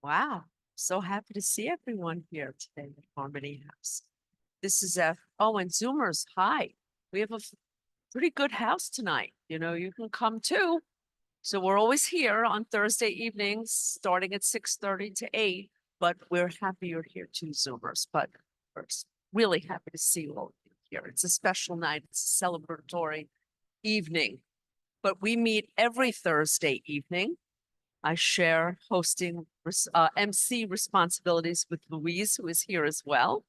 Wow. So happy to see everyone here today at Harmony House. This is and Zoomers, hi. We have a pretty good house tonight. You can come too. So we're always here on Thursday evenings, starting at 6:30 to 8, but we're happy you're here too, Zoomers. But we're really happy to see all of you here. It's a special night. It's a celebratory evening. But we meet every Thursday evening. I share hosting MC responsibilities with Louise, who is here as well.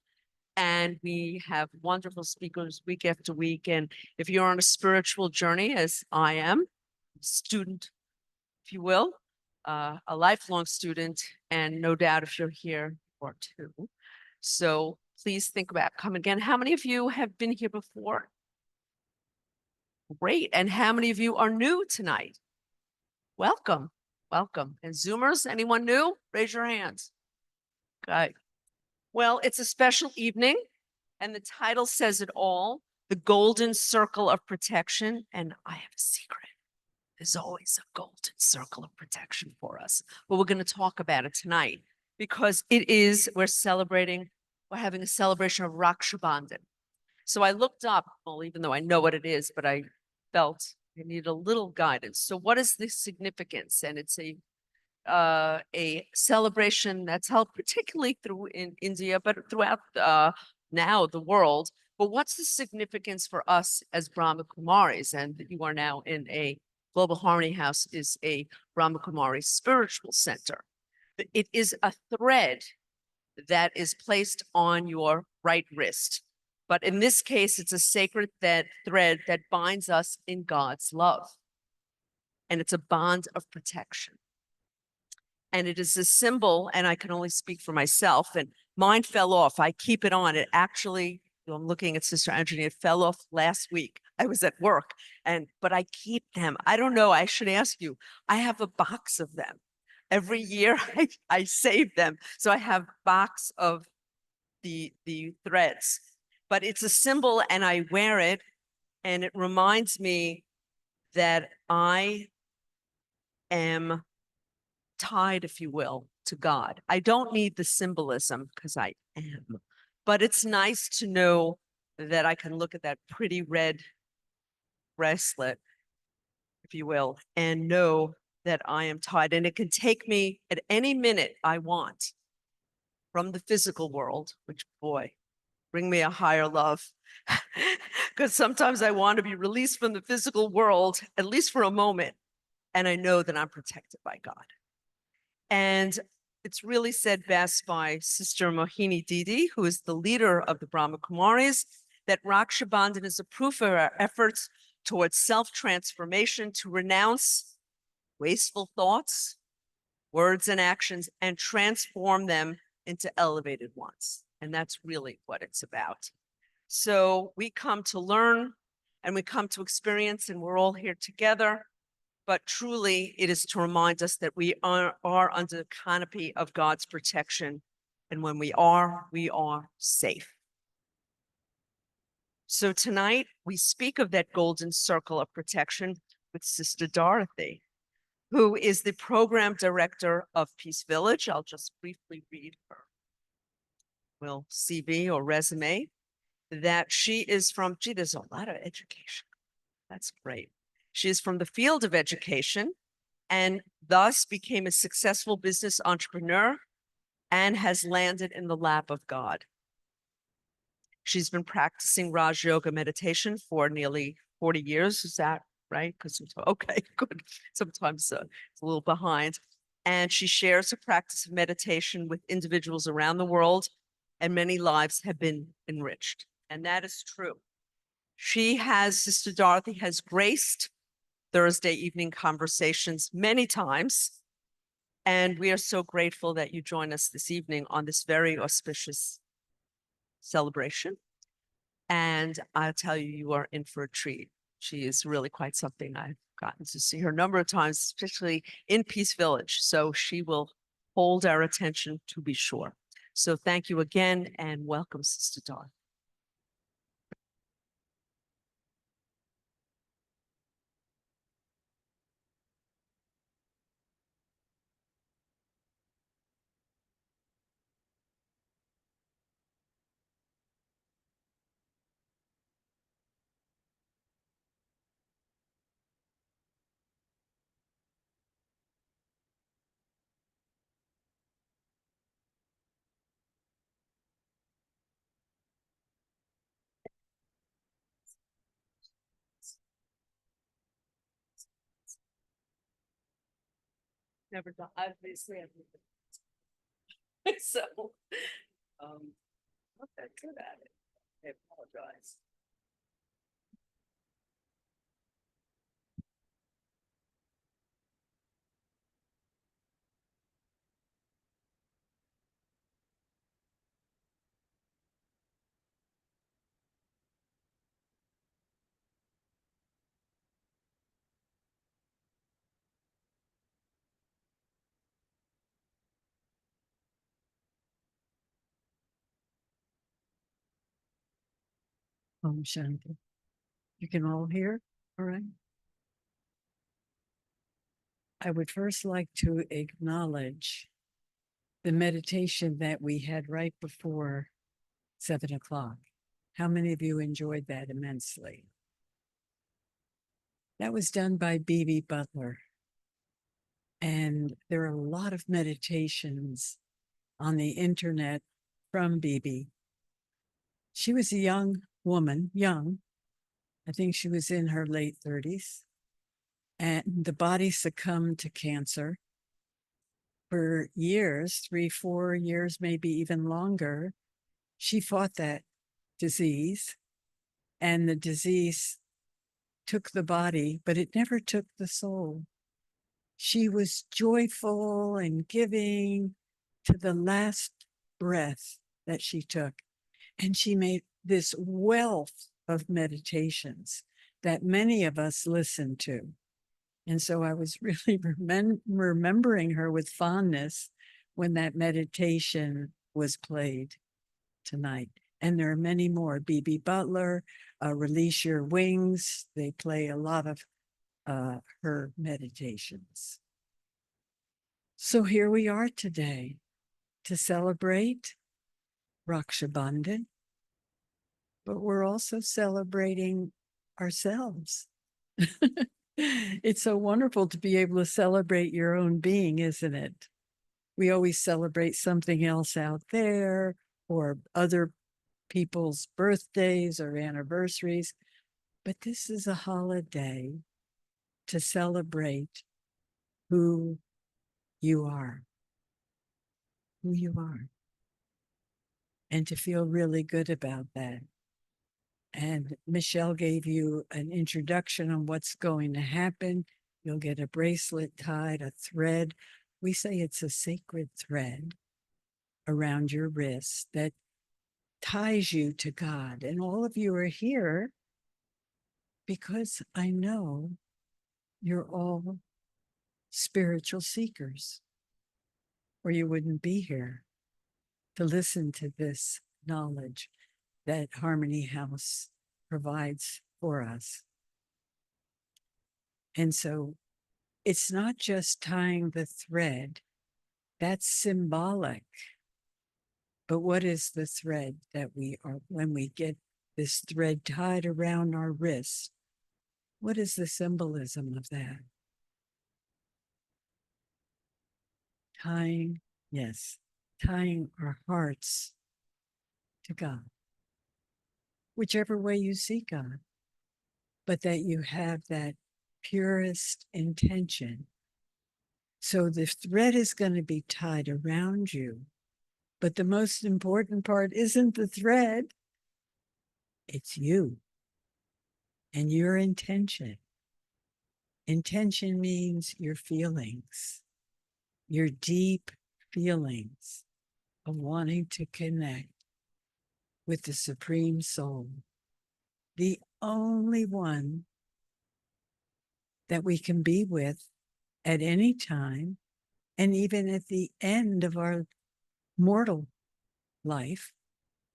And we have wonderful speakers week after week. And if you're on a spiritual journey, as I am, student, if you will, a lifelong student, and no doubt if you're here, or two. So please think about coming again. How many of you have been here before? Great. And how many of you are new tonight? Welcome. Welcome. And Zoomers, anyone new? Raise your hands. Okay. Well, it's a special evening, and the title says it all, The Golden Circle of Protection. And I have a secret. There's always a golden circle of protection for us. But we're going to talk about it tonight because we're having a celebration of Rakshabandhan. So I looked up, well, even though I know what it is, but I felt I need a little guidance. So what is the significance? And it's a celebration that's held particularly in India, but throughout now the world. But what's the significance for us as Brahma Kumaris? And you are now in a Global Harmony House is a Brahma Kumari spiritual center. It is a thread that is placed on your right wrist. But in this case, it's a sacred thread that binds us in God's love. And it's a bond of protection. And it is a symbol, and I can only speak for myself, and mine fell off. I keep it on. It actually, I'm looking at Sister Anthony, it fell off last week. I was at work, but I keep them. I don't know, I should ask you. I have a box of them. Every year I save them. So I have a box of the threads. But it's a symbol, and I wear it, and it reminds me that I am tied, if you will, to God. I don't need the symbolism because I am, but it's nice to know that I can look at that pretty red bracelet, if you will, and know that I am tied. And it can take me at any minute I want from the physical world, which, boy, bring me a higher love. Because sometimes I want to be released from the physical world, at least for a moment, and I know that I'm protected by God. And it's really said best by Sister Mohini Didi, who is the leader of the Brahma Kumaris, that Rakshabandhan is a proof of our efforts towards self-transformation to renounce wasteful thoughts, words, and actions, and transform them into elevated ones. And that's really what it's about. So we come to learn and we come to experience, and we're all here together. But truly, it is to remind us that we are under the canopy of God's protection. And when we are safe. So tonight, we speak of that golden circle of protection with Sister Dorothy, who is the program director of Peace Village. I'll just briefly read her CV or resume, that she is from, there's a lot of education. That's great. She is from the field of education and thus became a successful business entrepreneur and has landed in the lap of God. She's been practicing Raj Yoga meditation for nearly 40 years. Is that right? Okay, good. Sometimes it's a little behind. And she shares her practice of meditation with individuals around the world, and many lives have been enriched. And that is true. Sister Dorothy has graced Thursday evening conversations many times. And we are so grateful that you join us this evening on this very auspicious celebration. And I'll tell you, you are in for a treat. She is really quite something. I've gotten to see her a number of times, especially in Peace Village. So she will hold our attention, to be sure. So thank you again, and welcome, Sister Dorothy. Never done, obviously. I've so, not that good at it. I apologize. Shanti. You can all hear? All right. I would first like to acknowledge the meditation that we had right before 7 o'clock. How many of you enjoyed that immensely? That was done by B.B. Butler. And there are a lot of meditations on the internet from B.B. She was a young woman, I think she was in her late 30s, and the body succumbed to cancer. For years, 3, 4 years, maybe even longer, she fought that disease, and the disease took the body, but it never took the soul. She was joyful and giving to the last breath that she took. And she made this wealth of meditations that many of us listen to. And so I was really remembering her with fondness when that meditation was played tonight. And there are many more. B.B. Butler, Release Your Wings. They play a lot of her meditations. So here we are today to celebrate Rakshabandhan, but we're also celebrating ourselves. It's so wonderful to be able to celebrate your own being, isn't it? We always celebrate something else out there or other people's birthdays or anniversaries, but this is a holiday to celebrate who you are, and to feel really good about that. And Michelle gave you an introduction on what's going to happen. You'll get a bracelet tied, a thread. We say it's a sacred thread around your wrist that ties you to God. And all of you are here because I know you're all spiritual seekers, or you wouldn't be here to listen to this knowledge that Harmony House provides for us. And so it's not just tying the thread, that's symbolic. But what is the thread that we are, when we get this thread tied around our wrist? What is the symbolism of that? Tying, yes, tying our hearts to God, whichever way you see God, but that you have that purest intention. So the thread is going to be tied around you, but the most important part isn't the thread, it's you and your intention. Intention means your feelings, your deep feelings of wanting to connect with the Supreme Soul, the only one that we can be with at any time, and even at the end of our mortal life,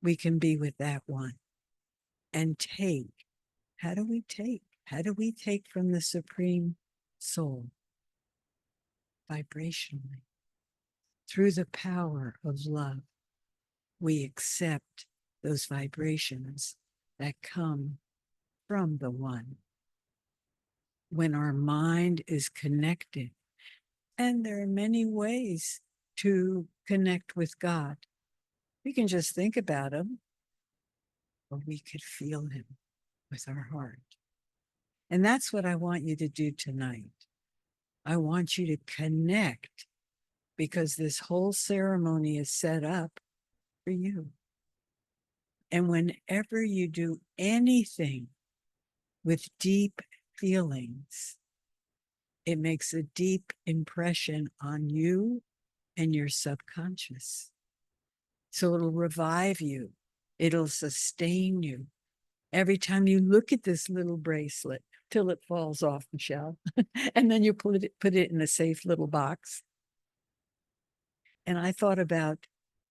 we can be with that one and take. How do we take? How do we take from the Supreme Soul? Vibrationally. Through the power of love, we accept those vibrations that come from the one. When our mind is connected, and there are many ways to connect with God. We can just think about him, or we could feel him with our heart. And that's what I want you to do tonight. I want you to connect because this whole ceremony is set up for you. And whenever you do anything with deep feelings, it makes a deep impression on you and your subconscious. So it'll revive you, it'll sustain you. Every time you look at this little bracelet till it falls off, Michelle, and then you put it in a safe little box. And I thought about,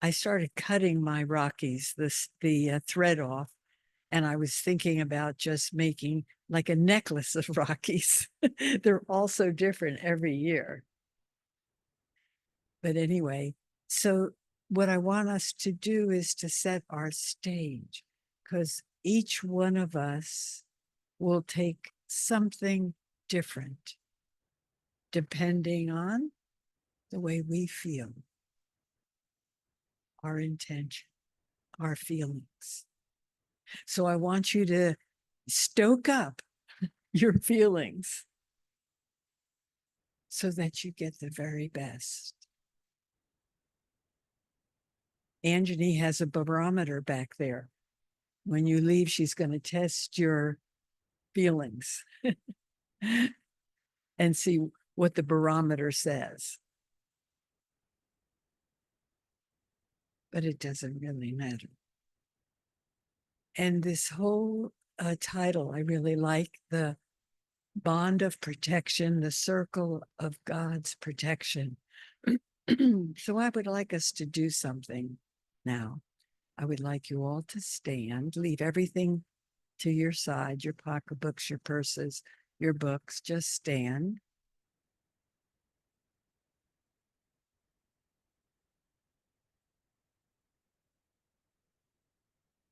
I started cutting my Rockies, the thread off, and I was thinking about just making like a necklace of Rockies. They're all so different every year. But anyway, so what I want us to do is to set our stage because each one of us will take something different depending on the way we feel, our intention, our feelings. So I want you to stoke up your feelings so that you get the very best. Anjani has a barometer back there. When you leave, she's going to test your feelings and see what the barometer says. But it doesn't really matter. And this whole title, I really like the bond of protection, the circle of God's protection. So I would like us to do something now. I would like you all to stand, leave everything to your side, your pocketbooks, your purses, your books, just stand.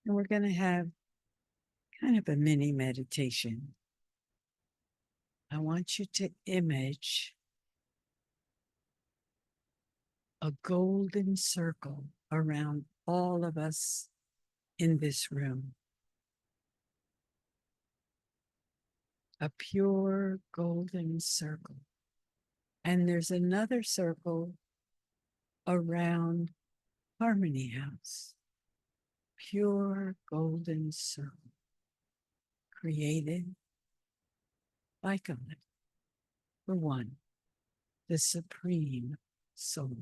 And we're going to have kind of a mini meditation. I want you to image a golden circle around all of us in this room. A pure golden circle. And there's another circle around Harmony House. Pure golden circle created by God for one, the Supreme Soul.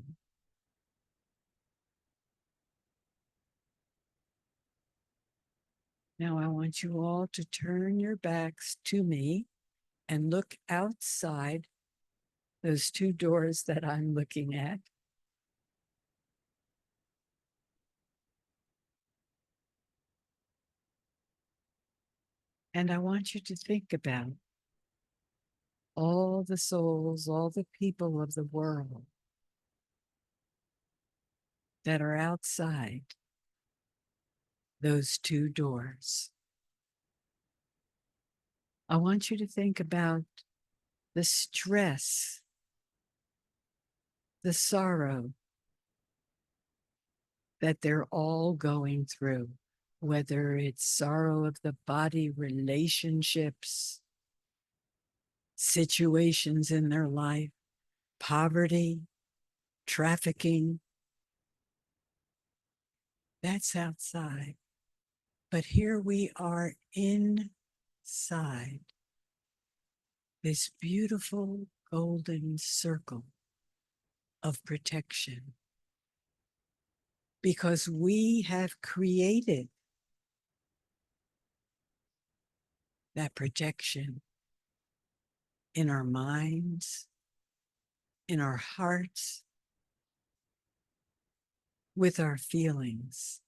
Now I want you all to turn your backs to me and look outside those two doors that I'm looking at. And I want you to think about all the souls, all the people of the world that are outside those two doors. I want you to think about the stress, the sorrow that they're all going through, whether it's sorrow of the body, relationships, situations in their life, poverty, trafficking. That's outside. But here we are inside this beautiful golden circle of protection because we have created that protection in our minds, in our hearts, with our feelings.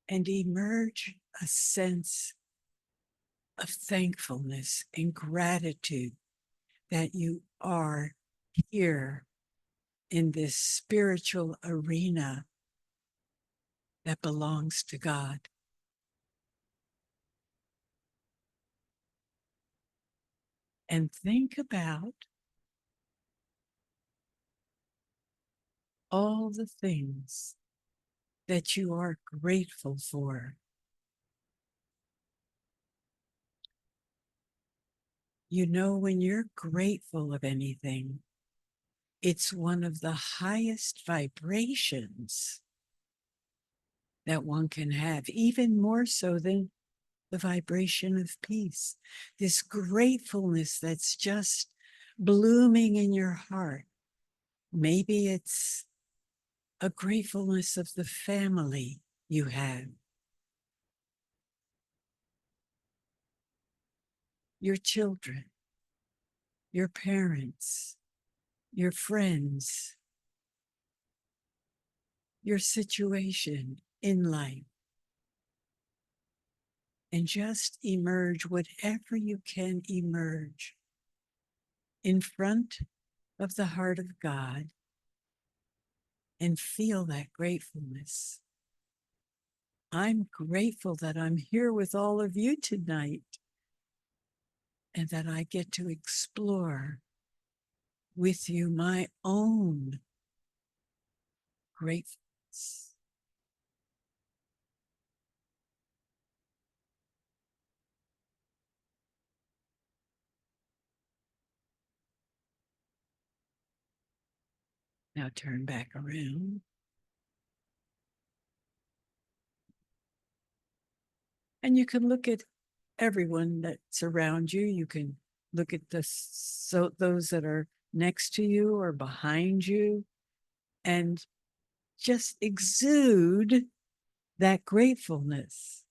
And emerge a sense of thankfulness and gratitude that you are here in this spiritual arena that belongs to God. And think about all the things that you are grateful for You know, when you're grateful of anything, it's one of the highest vibrations that one can have, even more so than the vibration of peace. This gratefulness that's just blooming in your heart. Maybe it's a gratefulness of the family you have, your children, your parents, your friends, your situation in life. And just emerge whatever you can emerge in front of the heart of God and feel that gratefulness. I'm grateful that I'm here with all of you tonight and that I get to explore with you my own gratefulness. Now turn back around. And you can look at everyone that's around you. You can look at those that are next to you or behind you and just exude that gratefulness.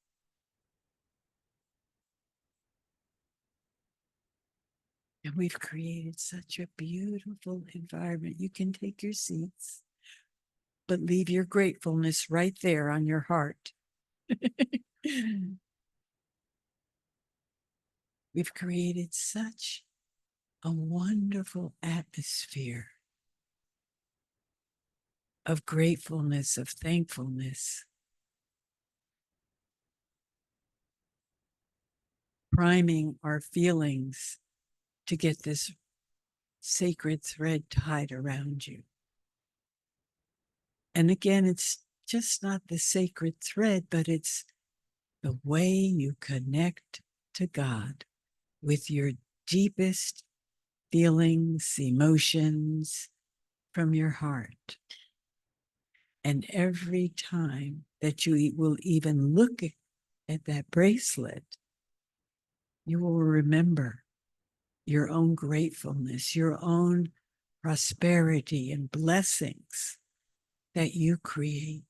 And we've created such a beautiful environment. You can take your seats, but leave your gratefulness right there on your heart. We've created such a wonderful atmosphere of gratefulness, of thankfulness, priming our feelings to get this sacred thread tied around you. And again, it's just not the sacred thread, but it's the way you connect to God with your deepest feelings, emotions from your heart. And every time that you will even look at that bracelet, you will remember your own gratefulness, your own prosperity and blessings that you create.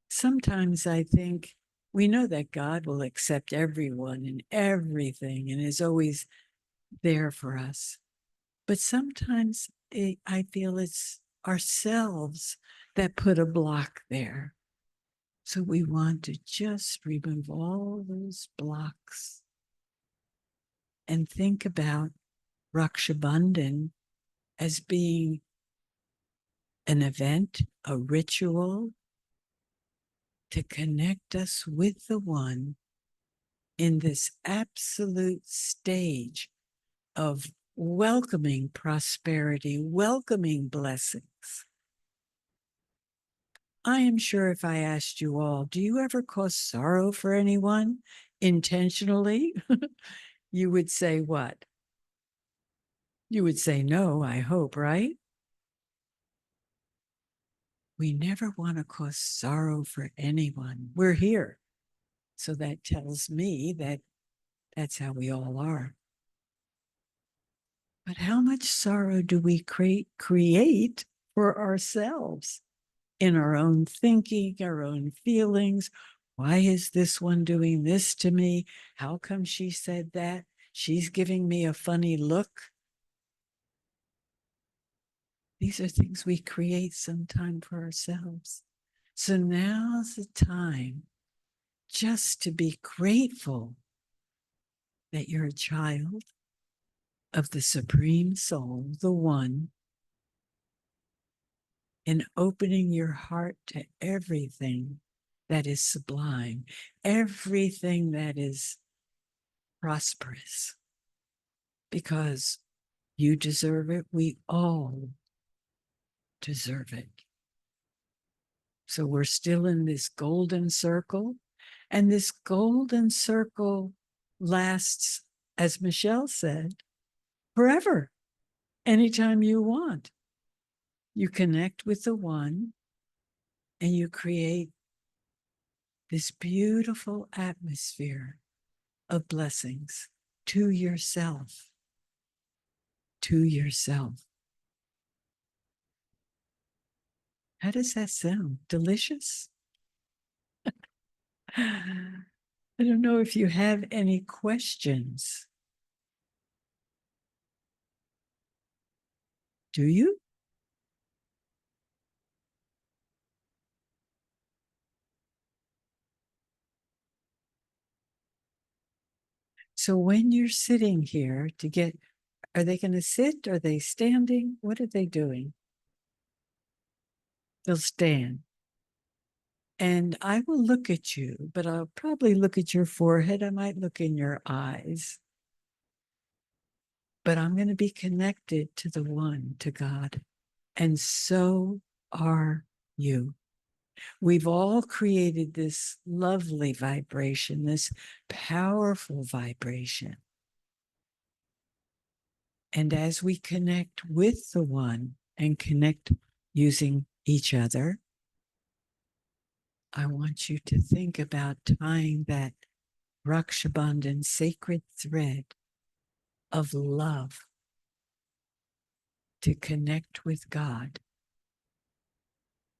Sometimes I think we know that God will accept everyone and everything and is always there for us. But sometimes I feel it's ourselves that put a block there. So we want to just remove all those blocks and think about Rakshabandhan as being an event, a ritual to connect us with the one in this absolute stage of welcoming prosperity, welcoming blessings. I am sure if I asked you all, do you ever cause sorrow for anyone intentionally? You would say what? You would say no, I hope, right? We never want to cause sorrow for anyone. We're here. So that tells me that that's how we all are. But how much sorrow do we create for ourselves in our own thinking, our own feelings? Why is this one doing this to me? How come she said that? She's giving me a funny look. These are things we create sometime for ourselves. So now's the time just to be grateful that you're a child of the Supreme Soul, the One, and opening your heart to everything that is sublime, everything that is prosperous, because you deserve it. We all deserve it. So we're still in this golden circle, and this golden circle lasts, as Michelle said, forever, anytime you want. You connect with the one and you create this beautiful atmosphere of blessings to yourself. To yourself. How does that sound? Delicious? I don't know if you have any questions. Do you? So when you're sitting here to get, are they going to sit? Are they standing? What are they doing? They'll stand. And I will look at you, but I'll probably look at your forehead. I might look in your eyes. But I'm going to be connected to the one, to God. And so are you. We've all created this lovely vibration, this powerful vibration. And as we connect with the one and connect using each other, I want you to think about tying that Rakshabandhan sacred thread of love to connect with God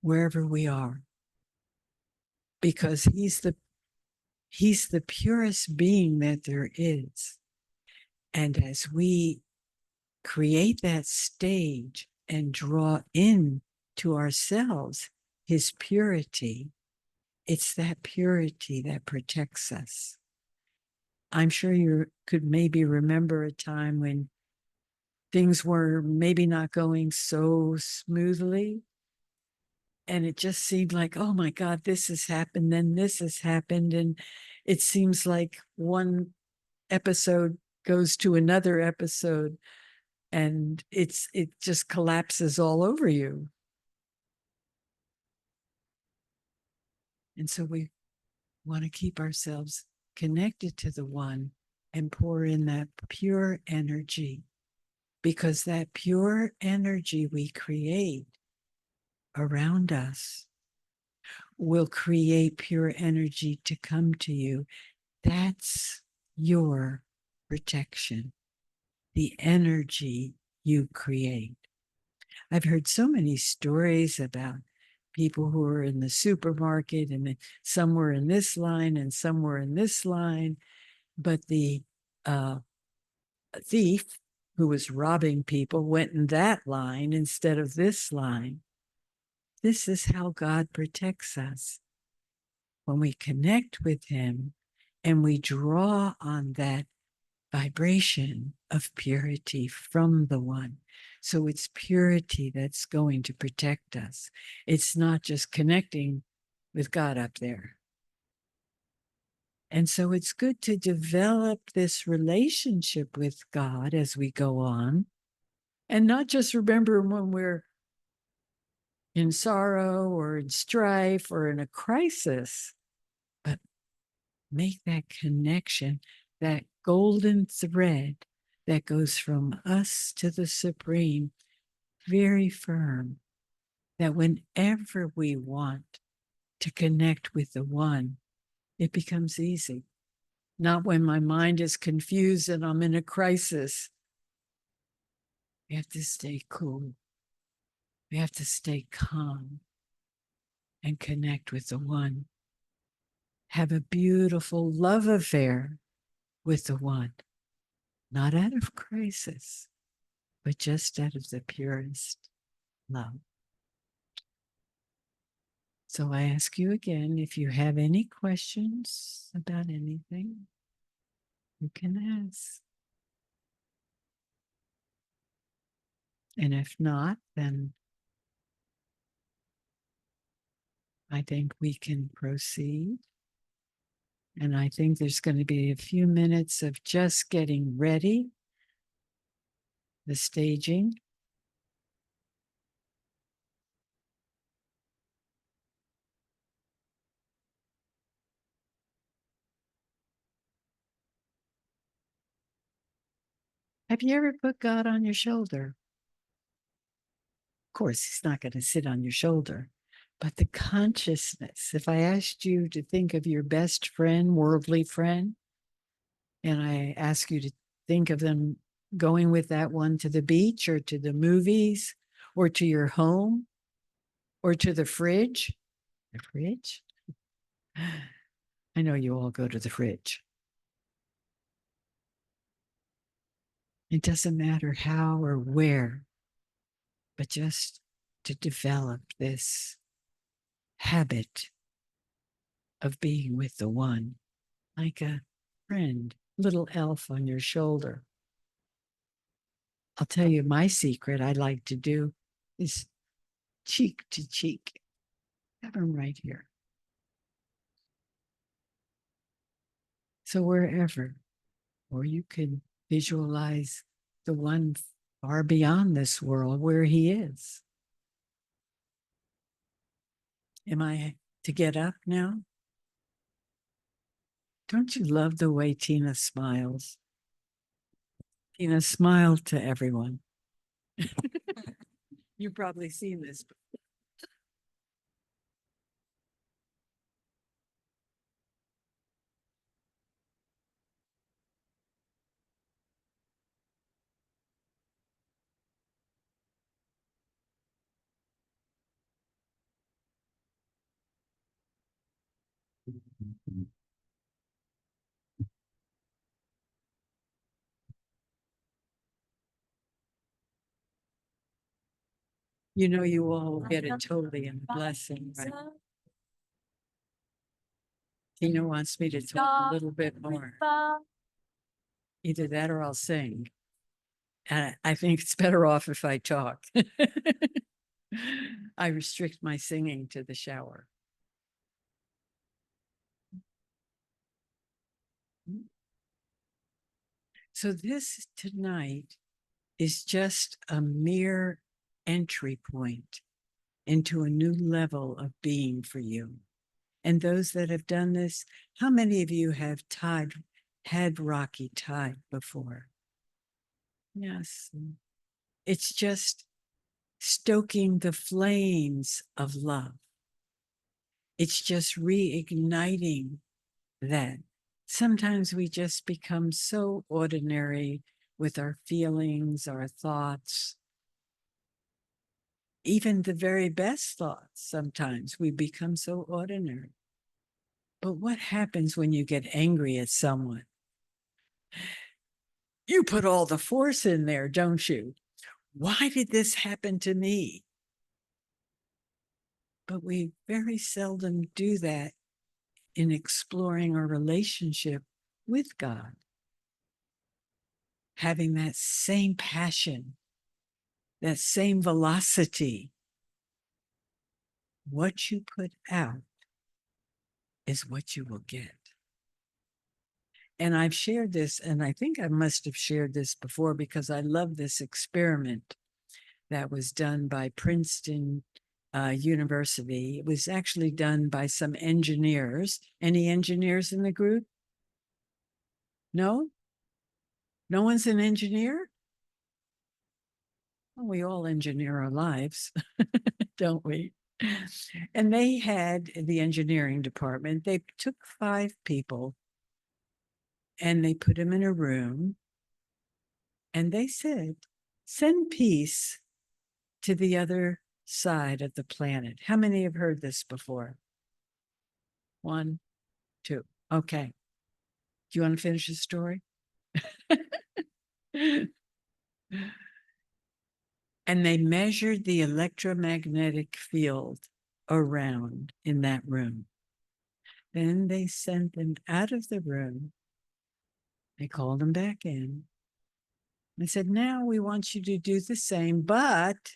wherever we are, because he's the purest being that there is. And as we create that stage and draw in to ourselves his purity, it's that purity that protects us. I'm sure you could maybe remember a time when things were maybe not going so smoothly. And it just seemed like, oh my God, this has happened, then this has happened. And it seems like one episode goes to another episode and it just collapses all over you. And so we want to keep ourselves connected to the one and pour in that pure energy, because that pure energy we create around us will create pure energy to come to you. That's your protection, the energy you create. I've heard so many stories about people who are in the supermarket and some were in this line and some were in this line, but the thief who was robbing people went in that line instead of this line. This is how God protects us. When we connect with him and we draw on that vibration of purity from the one. So it's purity that's going to protect us. It's not just connecting with God up there. And so it's good to develop this relationship with God as we go on, and not just remember when we're in sorrow or in strife or in a crisis, but make that connection, that golden thread that goes from us to the Supreme, very firm, that whenever we want to connect with the one, it becomes easy. Not when my mind is confused and I'm in a crisis. We have to stay cool. We have to stay calm and connect with the one. Have a beautiful love affair with the one, not out of crisis, but just out of the purest love. So I ask you again, if you have any questions about anything, you can ask. And if not, then I think we can proceed. And I think there's going to be a few minutes of just getting ready, the staging. Have you ever put God on your shoulder? Of course, he's not going to sit on your shoulder, but the consciousness. If I asked you to think of your best friend, worldly friend, and I ask you to think of them going with that one to the beach or to the movies or to your home or to the fridge. I know you all go to the fridge. It doesn't matter how or where, but just to develop this habit of being with the one, like a friend, little elf on your shoulder. I'll tell you my secret I like to do is cheek to cheek. Have them right here. So wherever, or you can visualize the one far beyond this world where he is. Am I to get up now? Don't you love the way Tina smiles? Tina smiled to everyone. You've probably seen this. You know, you all get it totally in the blessing, right? Tina wants me to talk a little bit more. Either that or I'll sing. And I think it's better off if I talk. I restrict my singing to the shower. So this tonight is just a mere entry point into a new level of being for you. And those that have done this, how many of you have had Rocky tide before? Yes. It's just stoking the flames of love. It's just reigniting that. Sometimes we just become so ordinary with our feelings, our thoughts, even the very best thoughts. Sometimes we become so ordinary. But what happens when you get angry at someone? You put all the force in there, don't you? Why did this happen to me? But we very seldom do that in exploring our relationship with God, having that same passion, that same velocity. What you put out is what you will get. And I've shared this, and I think I must have shared this before because I love this experiment that was done by Princeton University. It was actually done by some engineers. Any engineers in the group? No? No one's an engineer? Well, we all engineer our lives, don't we? And they had the engineering department. They took 5 people and they put them in a room and they said, send peace to the other side of the planet. How many have heard this before? 1, 2. Okay. Do you want to finish the story? And they measured the electromagnetic field around in that room. Then they sent them out of the room. They called them back in. They said, now we want you to do the same, but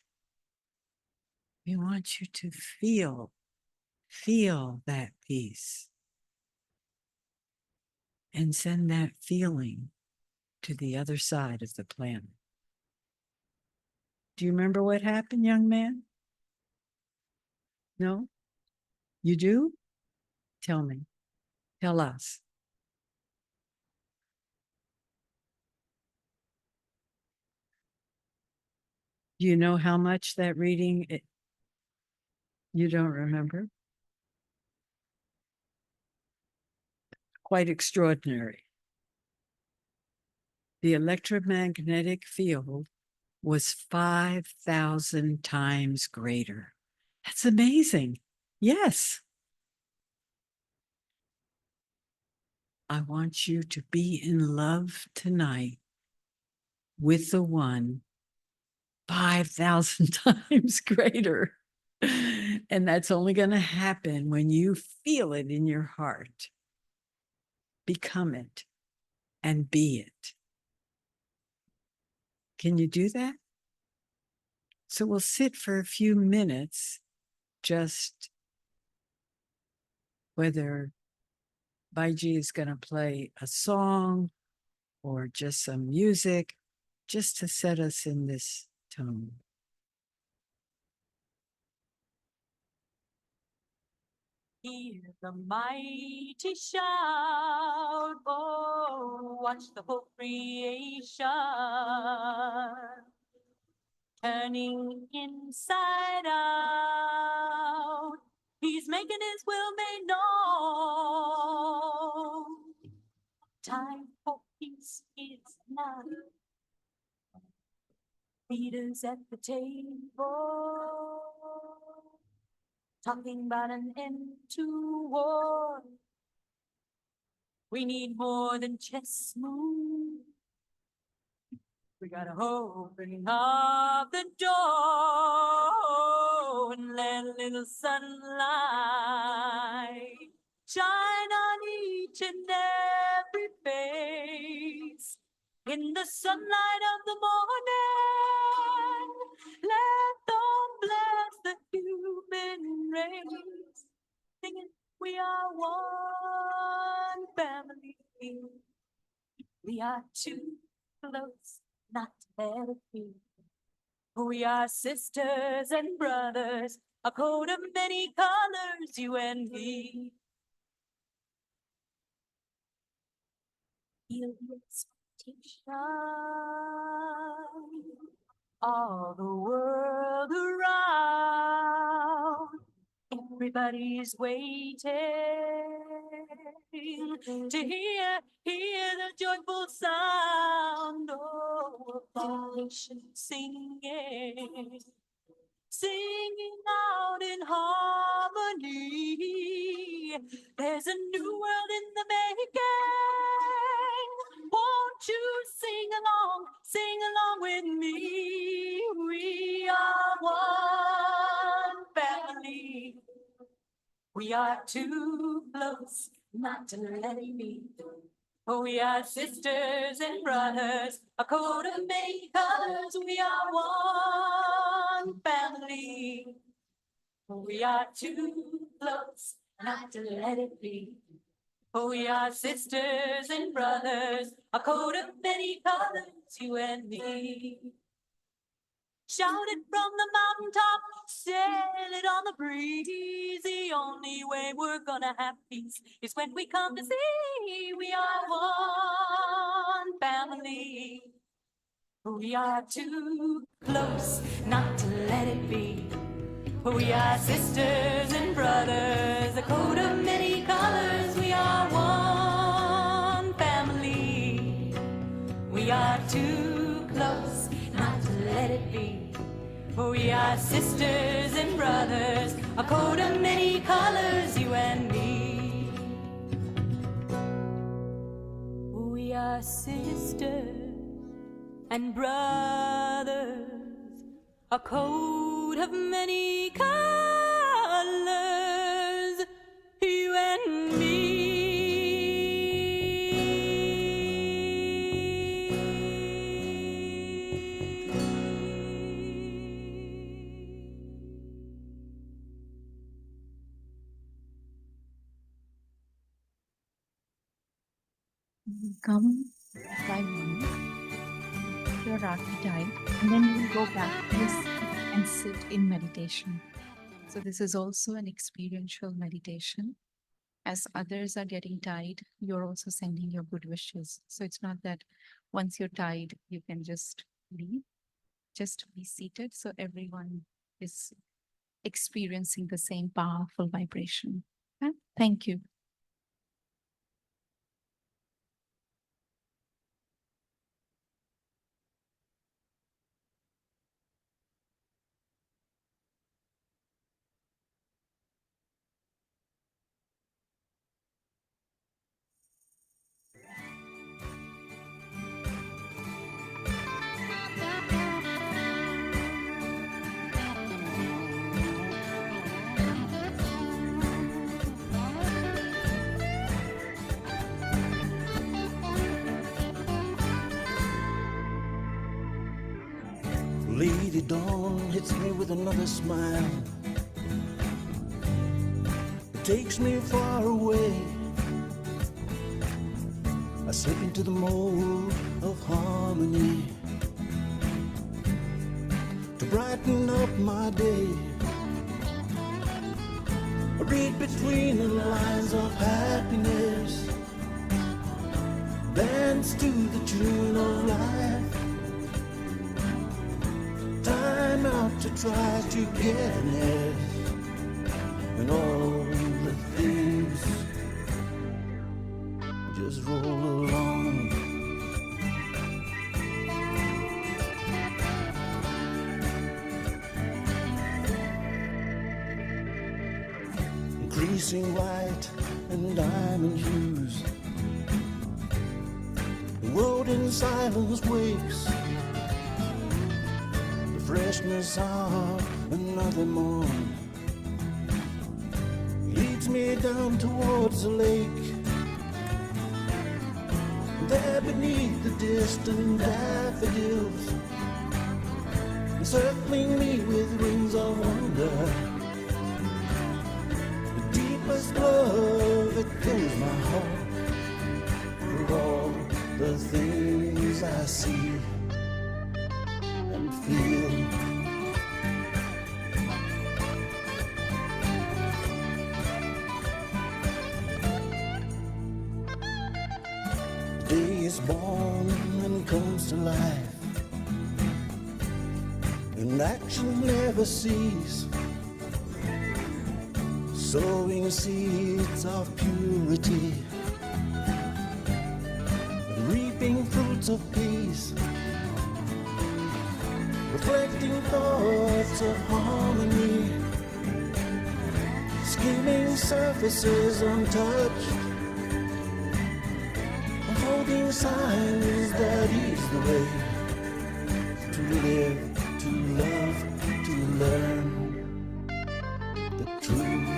we want you to feel that peace and send that feeling to the other side of the planet. Do you remember what happened, young man? No? You do? Tell me. Tell us. Do you know how much that reading, you don't remember? Quite extraordinary. The electromagnetic field was 5,000 times greater. That's amazing. Yes. I want you to be in love tonight with the one 5,000 times greater. And that's only going to happen when you feel it in your heart. Become it and be it. Can you do that? So we'll sit for a few minutes, just whether Baiji is going to play a song or just some music, just to set us in this tone. Hear the mighty shout, oh, watch the whole creation turning inside out. He's making his will made known. Time for peace is now. Leaders at the table, talking about an end to war. We need more than chess moves. We gotta open up the door and let a little sunlight shine on each and every face. In the sunlight of the morning, let them bless the human race. Singing, we are one family. We are too close not to let it be. We are sisters and brothers, a coat of many colors, you and me. Feel the expectation, all the world around. Everybody's waiting to hear the joyful sound of all nations singing out in harmony. There's a new world in the making. Won't you sing along with me? We are one family. We are too close not to let it be. We are sisters and brothers, a coat of many colors. We are one family. We are too close not to let it be. We are sisters and brothers, a coat of many colors, you and me. Shout it from the mountaintop, sail it on the breeze. The only way we're gonna have peace is when we come to see we are one family. We are too close not to let it be. We are sisters and brothers, a coat of many colors. We are one family. We are too close not to let it be. We are sisters and brothers, a coat of many colors, you and me. We are sisters and brothers, a coat of many colors, you and me. Come by one, your archetype, and then you will go back to your seat and sit in meditation. So this is also an experiential meditation. As others are getting tied, you're also sending your good wishes. So it's not that once you're tied, you can just leave. just be seated so everyone is experiencing the same powerful vibration. Okay? Thank you. Lady Dawn hits me with another smile. It takes me far away. I slip into the mold of harmony to brighten up my day. I read between the lines of happiness, dance to the tune of life. Time out to try to get ahead, and all the things just roll along. Increasing white and diamond hues, the world in silence wakes. Freshness of another morn leads me down towards the lake. There beneath the distant daffodils, encircling me with rings of wonder, the deepest love that fills my heart for all the things I see and feel. The day is born and comes to life, and action never ceases, sowing seeds of purity and reaping fruits of peace, reflecting thoughts of harmony, skimming surfaces untouched, unfolding signs that ease the way to live, to love, to learn the truth.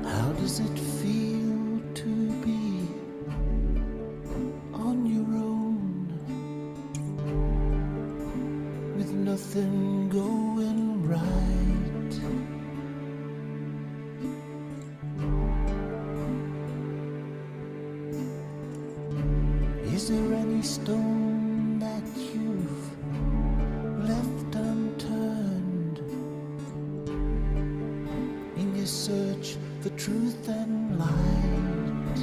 How does it feel to be on your own, with nothing going right? Is there any stone that you've left unturned in your search for truth and light?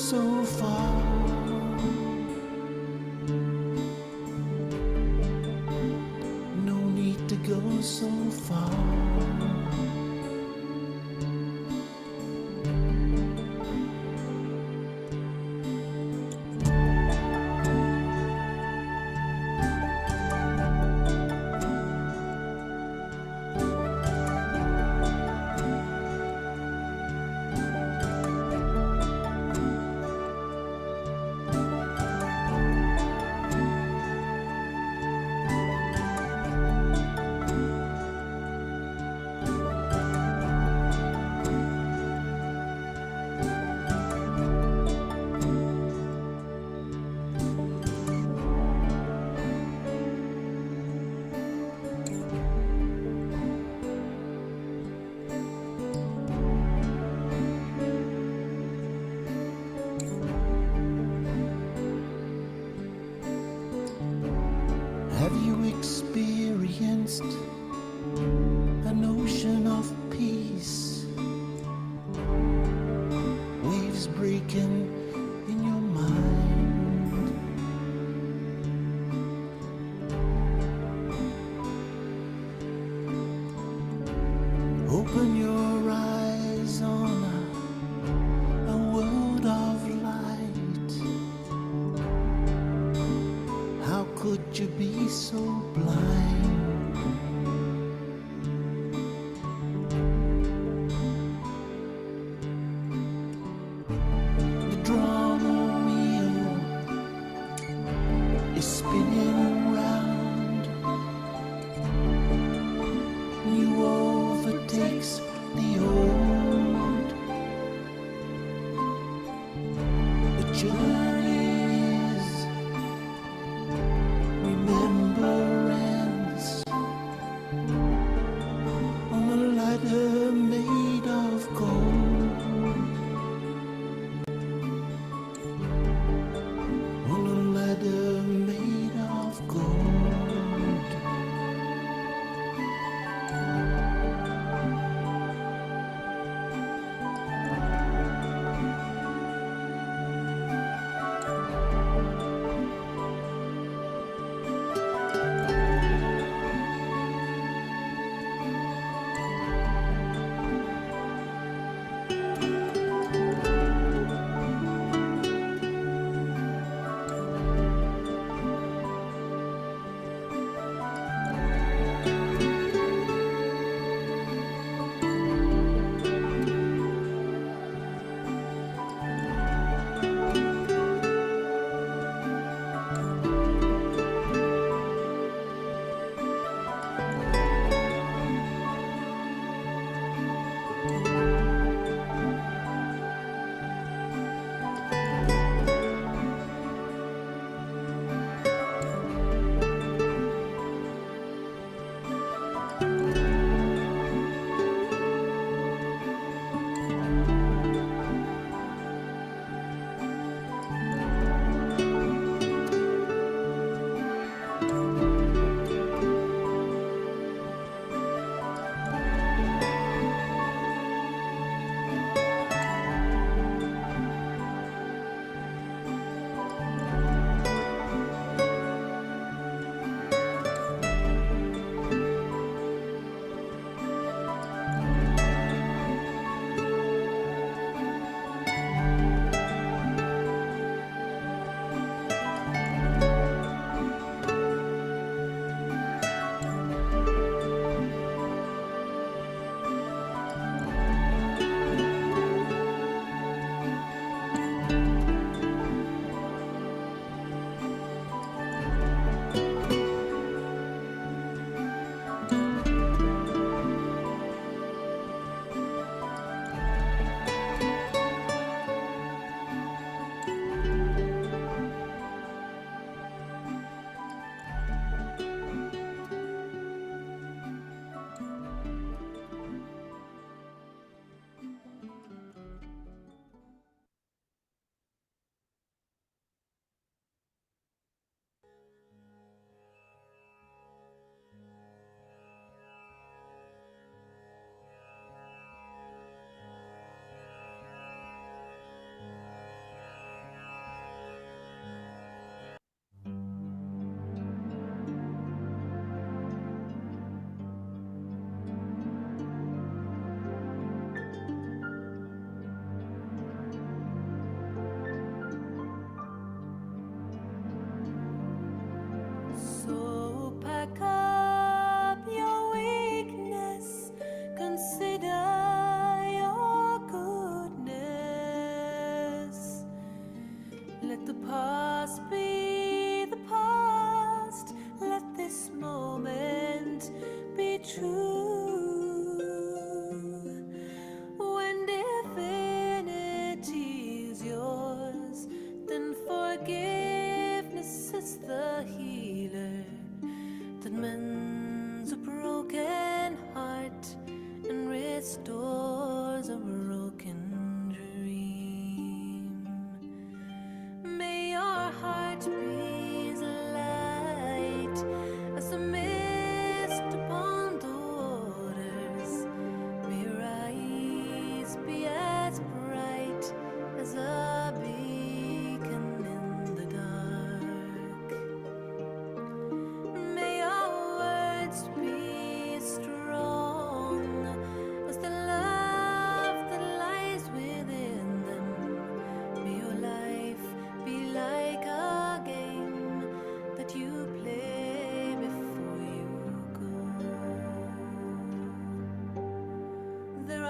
so far. No need to go so far. Have you experienced an ocean of peace? Waves breaking in your mind. Open your eyes on a world of light. How could you be so blind? The drama wheel is spinning round. New overtakes the old. The journey is remembrance.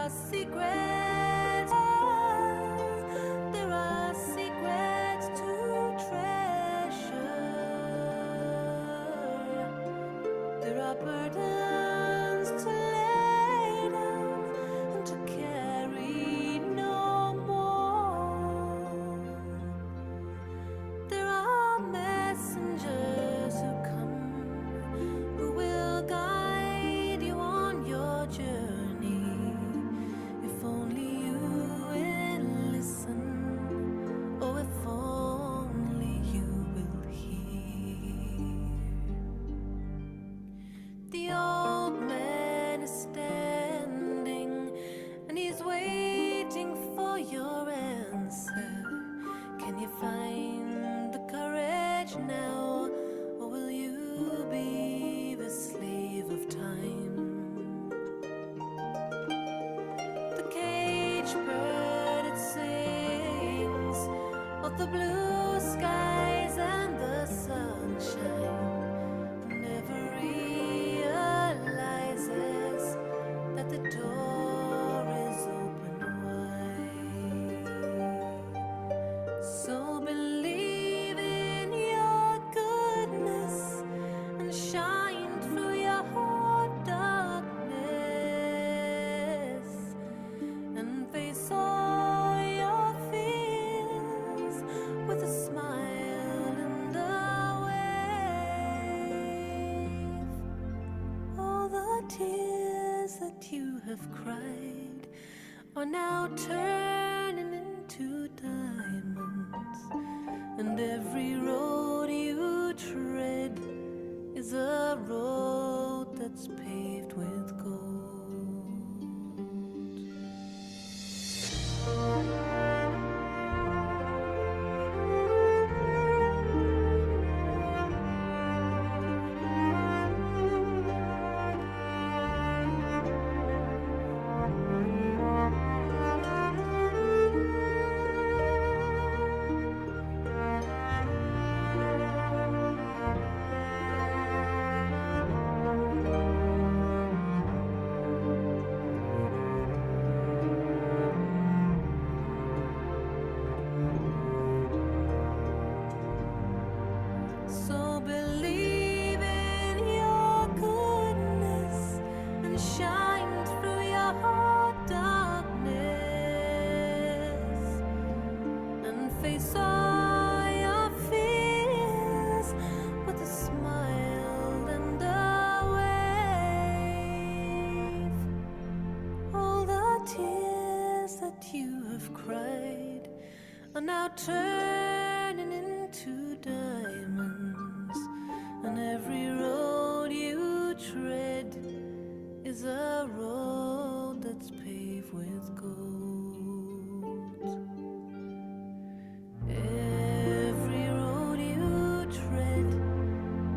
are secrets. There are secrets to treasure. There are burdens to lay down and to carry no more. There are messengers who come, who will guide you on your journey. If only you will listen, oh, if only you will hear. The old man is standing and he's waiting for your answer. Can you find the courage now, or will you be the slave of time? The cage bird, it sings of the blue skies and the sunshine, never realizes that the door is open wide. So believe in your goodness and shine through your darkness, and face all your fears with a smile and a wave. All the tears that you have cried are now turning into diamonds, and every road you tread is a road that's paved with gold. So believe in your goodness and shine through your darkness, and face all your fears with a smile and a wave. All the tears that you have cried are now turning into diamonds, and every road you tread is a road that's paved with gold. Every road you tread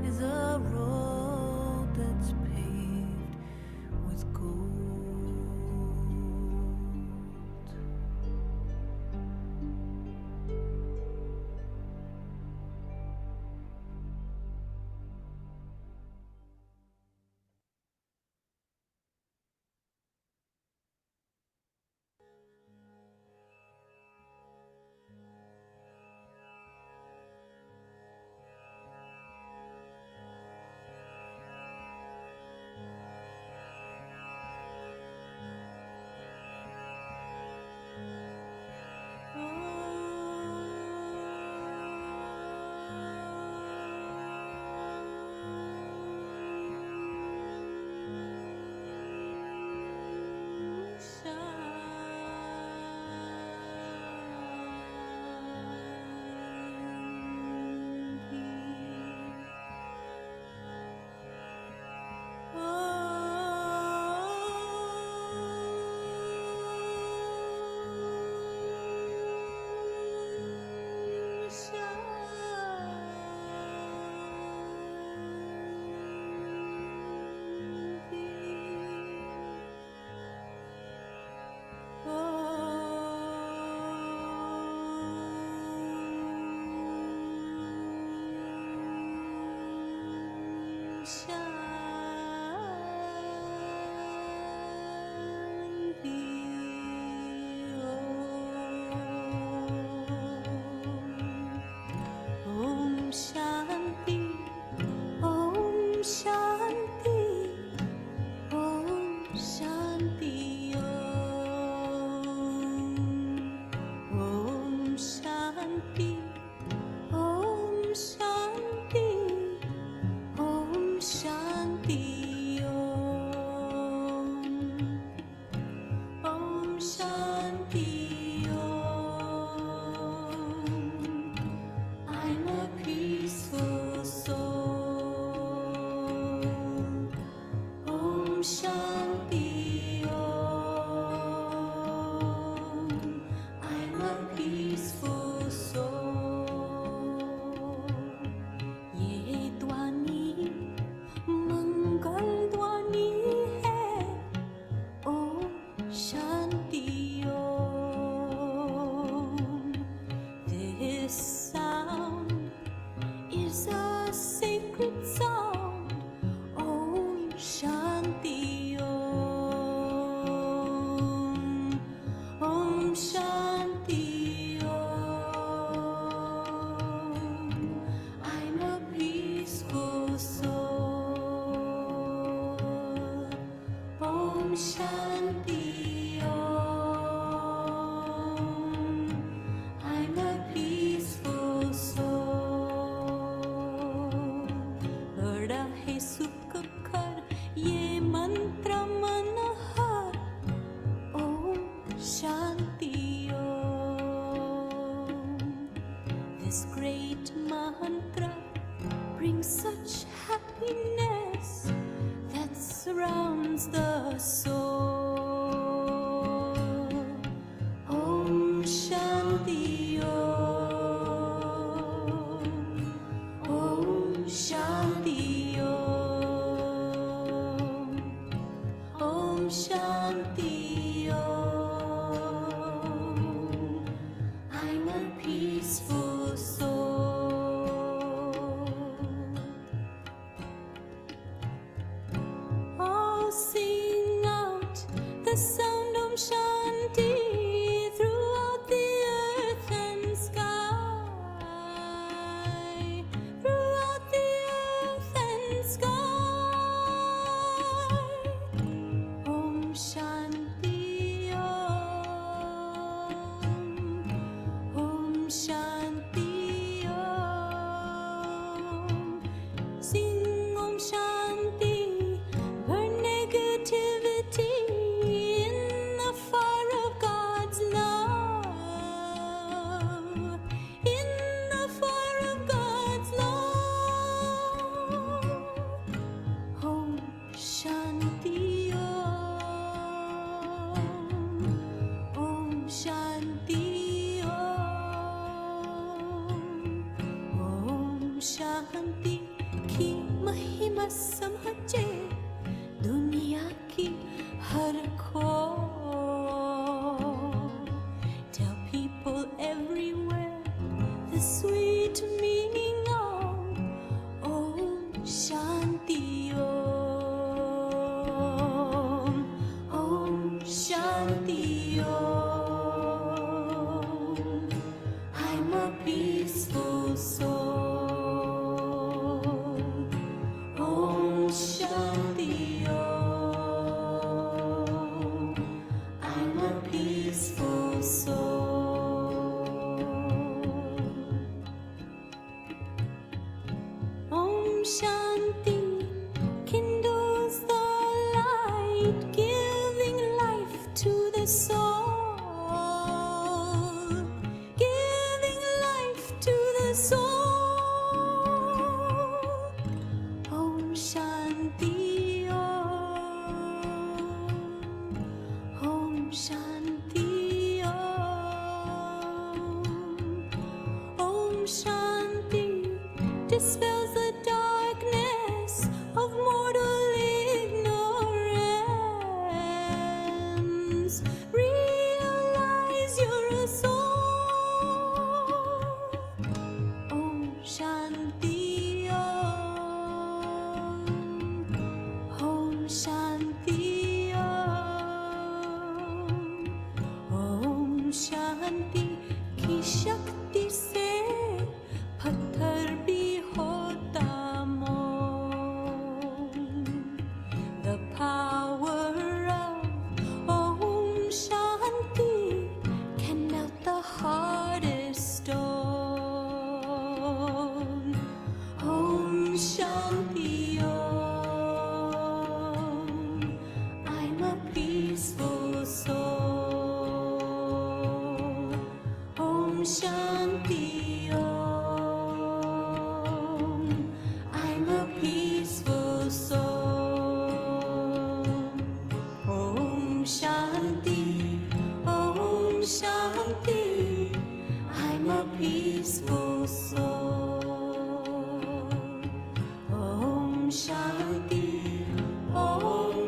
is a road that's paved with gold. Shanti. Shanti Om. I'm a peaceful soul. ये ध्वनि मंगल ध्वनि है. Om Shanti Om. This sound is a sacred sound. Om Shanti Om. Om Shanti Om. I'm a peaceful soul. Om Shanti Om. I'm a peaceful soul. बड़ा है सुख कर ये मंत्र मनोहर. Om Shanti Om. This great mantra brings such happiness that surrounds the soul. Om Shanti Om. Om Shanti Om. Om Shanti Om. I'm a peaceful soul. Oh, sing out the sound Om Shanti throughout the earth and sky. Throughout the earth and sky. Om Shanti Om. Om Shanti Om. Sing Om Shanti, burn negativity in the fire of God's love. In the fire of God's love. Om Shanti Om. Om Shanti Om. Om Shanti की महिमा समझे दुनिया की हर खोर. Tell people everywhere the sweet meaning of Om Shanti Om. Om Shanti Om. I'm a peaceful soul. Om Shanti Om.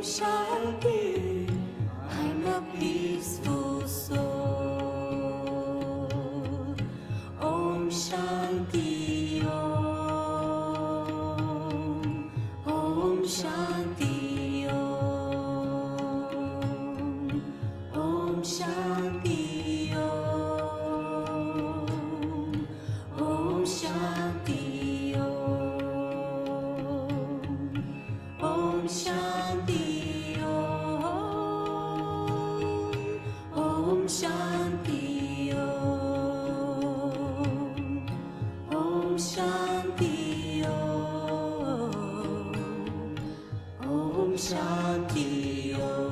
Shanti, I'm a peaceful soul. Om Shanti Om. Om Shanti Om. Om Shanti Om. Om Shanti Om. Om Shanti Om. Om Shanti Om. Om Shanti Om. Om Shanti Om.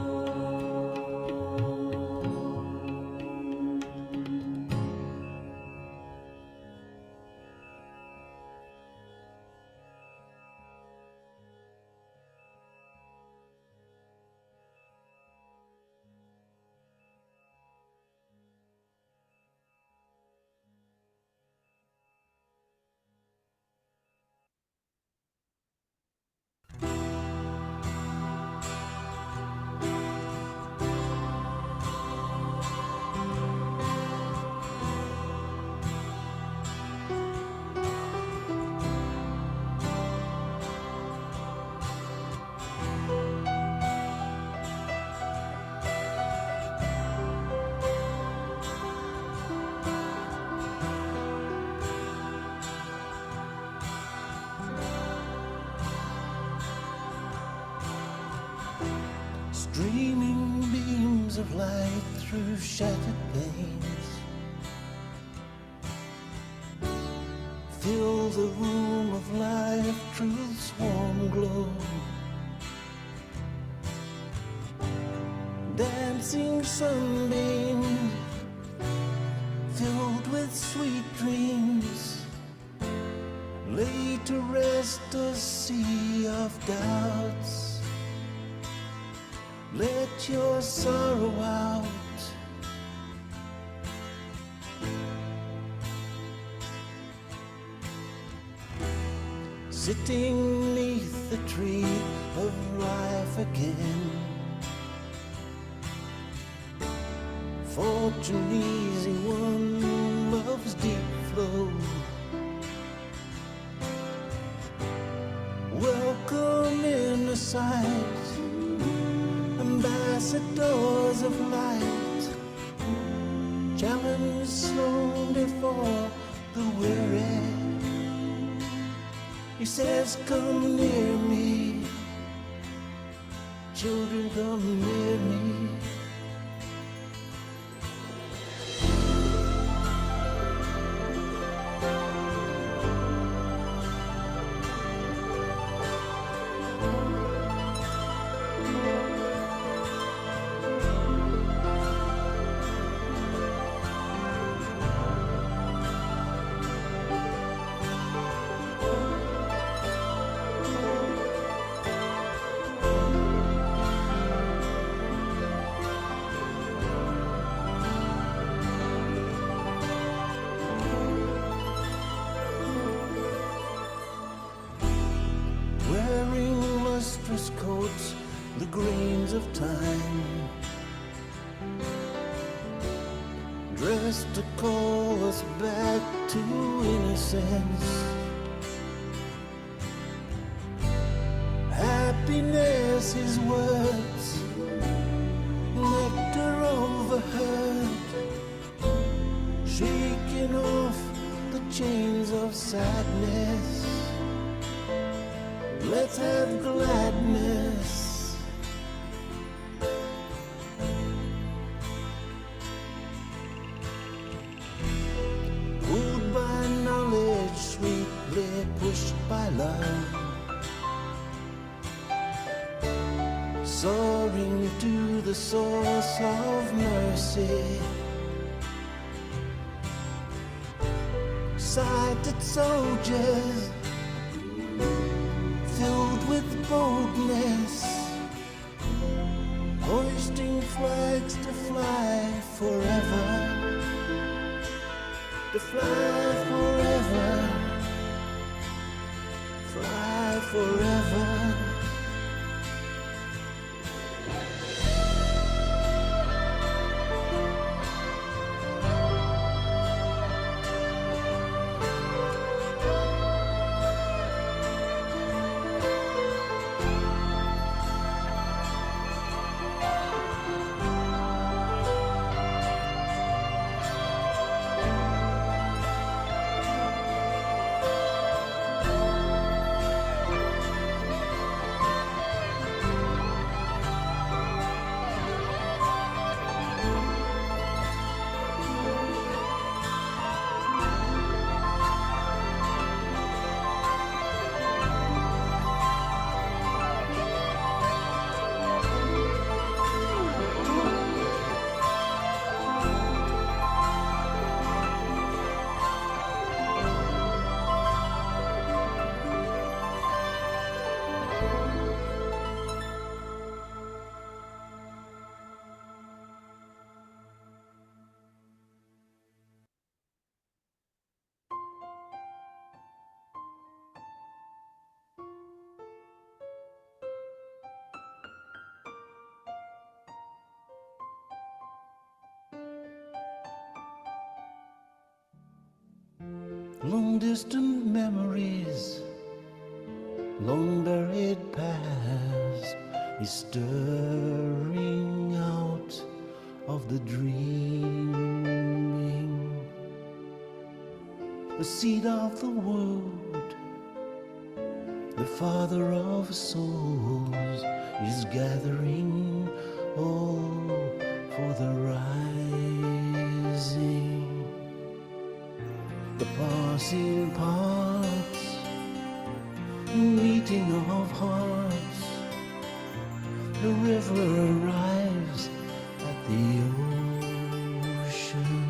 Streaming beams of light through shattered panes fill the room of life, truth's warm glow. Dancing sunbeams filled with sweet dreams lay to rest a sea of doubts. Let your sorrow out. Sitting neath the tree of life again, fortune easing one love's deep flow. Welcome in the sight, ambassadors of light, challenge slow before the weary. He says, come near me, children, come near me. Wearing lustrous coats, the grains of time, dressed to call us back to innocence. Happiness is words, nectar overheard, shaking off the chains of sadness. Let's have gladness. Pulled by knowledge, sweetly pushed by love, soaring to the source of mercy. Sighted soldiers filled with boldness, hoisting flags to fly forever, to fly forever, fly forever. long distant memories, long buried past is stirring out of the dreaming. The seed of the world, the father of souls, is gathering all for the rising. The passing parts, meeting of hearts, the river arrives at the ocean.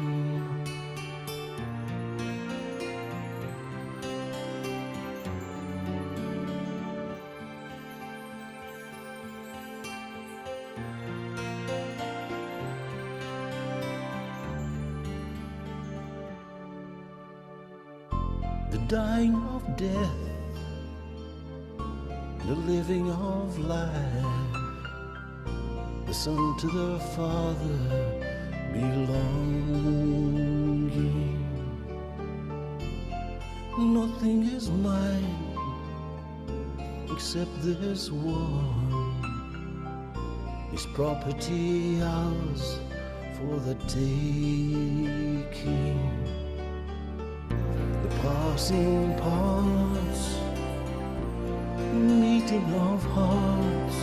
The dying of death, the living of life, the Son to the Father belonging. Nothing is mine except this one, his property ours for the taking. The passing parts, meeting of hearts,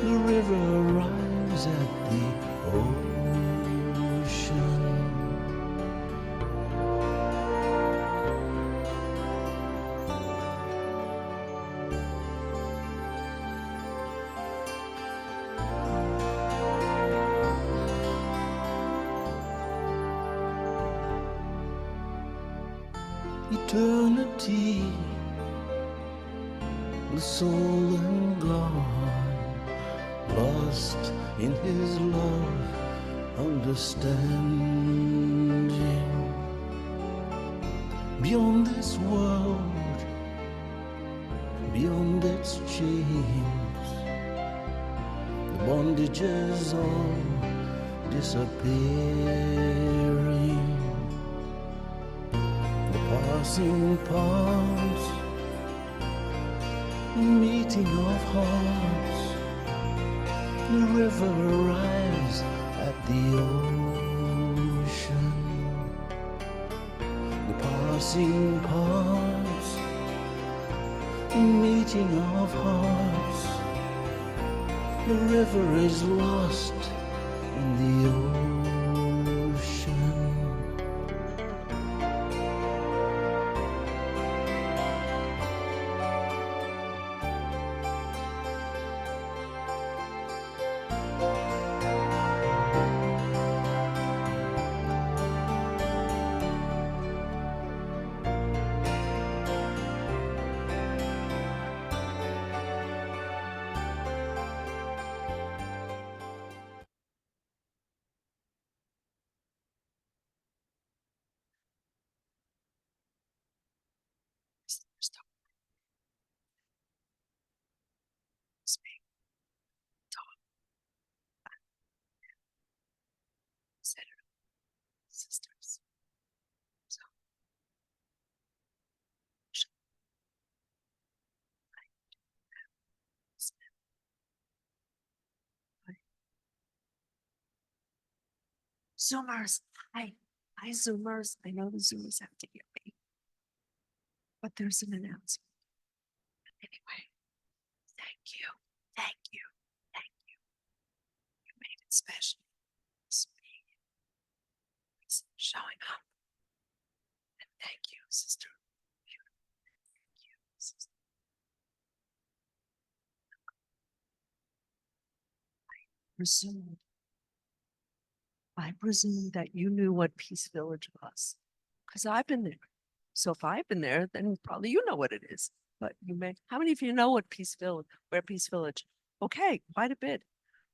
the river arrives at the ocean. Eternity, the soul and God, lost in his love, understanding. Beyond this world, beyond its chains, the bondages all disappearing. Passing parts, meeting of hearts, the river arrives at the ocean. The passing parts, meeting of hearts, the river is lost in the ocean. Sisters. So, Zoomers, hi, Zoomers. I know the Zoomers have to hear me, but there's an announcement. Anyway, thank you, thank you, thank you. You made it special. It's showing up. And thank you, sister. Thank you, sister. I presume that you knew what Peace Village was, because I've been there. So if I've been there, then probably you know what it is. But you may, how many of you know what Peace Village, where Peace Village? Okay, quite a bit.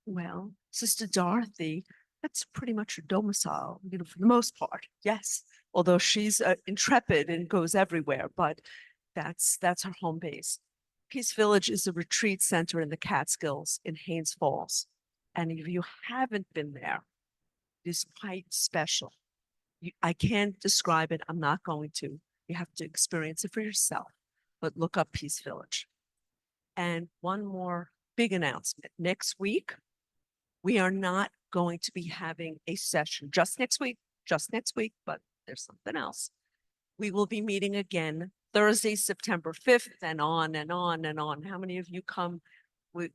Well, Sister Dorothy, that's pretty much her domicile, you know, for the most part. Yes, although she's intrepid and goes everywhere, but that's her home base. Peace Village is a retreat center in the Catskills in Haines Falls. And if you haven't been there, it is quite special. I can't describe it. I'm not going to. You have to experience it for yourself, but look up Peace Village. And one more big announcement. Next week, we are not going to be having a session just next week, but there's something else. We will be meeting again Thursday, September 5th, and on and on and on. How many of you come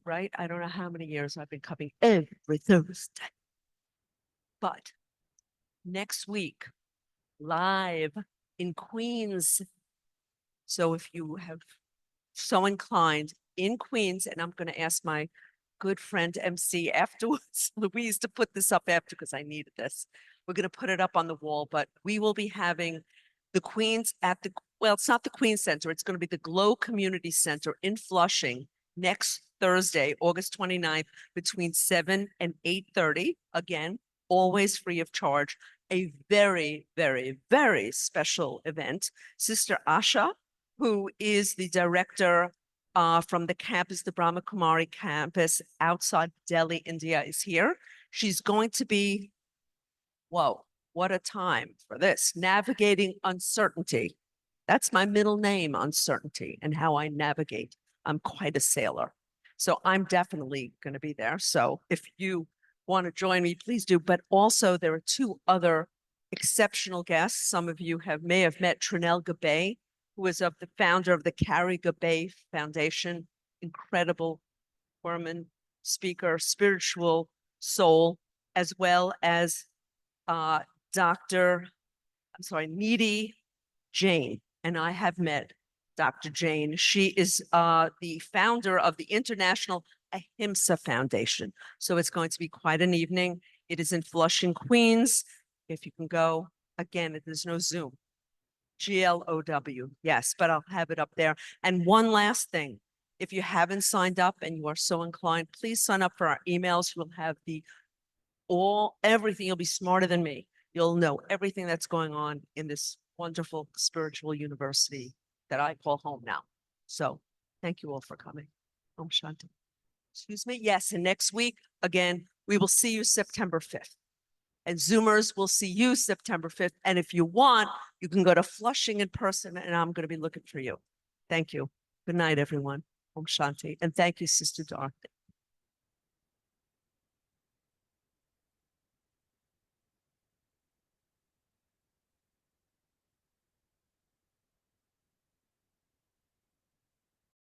right? I don't know how many years I've been coming every Thursday. But next week, live in Queens. So if you have so inclined in Queens, and I'm going to ask my good friend MC afterwards, Louise, to put this up after because I needed this. We're going to put it up on the wall, but we will be having the Queens at the, well, it's not the Queens Center. It's going to be the Glow Community Center in Flushing next Thursday, August 29th, between 7 and 8:30. Again, always free of charge. A very, very, very special event. Sister Asha, who is the director from the campus, the Brahma Kumari campus outside Delhi, India, is here. She's going to be, whoa, what a time for this, navigating uncertainty. That's my middle name, uncertainty, and how I navigate. I'm quite a sailor. So I'm definitely going to be there. So if you want to join me, please do. But also there are two other exceptional guests. Some of you may have met Trinell Gabay, who is the founder of the Carrie Gabay Foundation, incredible woman, speaker, spiritual soul, as well as Needy Jane. And I have met Dr. Jane. She is the founder of the International Ahimsa Foundation. So it's going to be quite an evening. It is in Flushing, Queens. If you can go, again, there's no Zoom. GLOW, yes, but I'll have it up there. And one last thing, if you haven't signed up and you are so inclined, please sign up for our emails. You'll have everything. You'll be smarter than me. You'll know everything that's going on in this wonderful spiritual university that I call home now. So thank you all for coming. Om Shanti. Excuse me. Yes, and next week, again, we will see you September 5th. And Zoomers will see you September 5th. And if you want, you can go to Flushing in person, and I'm going to be looking for you. Thank you. Good night, everyone. Om Shanti. And thank you, Sister Dorothy.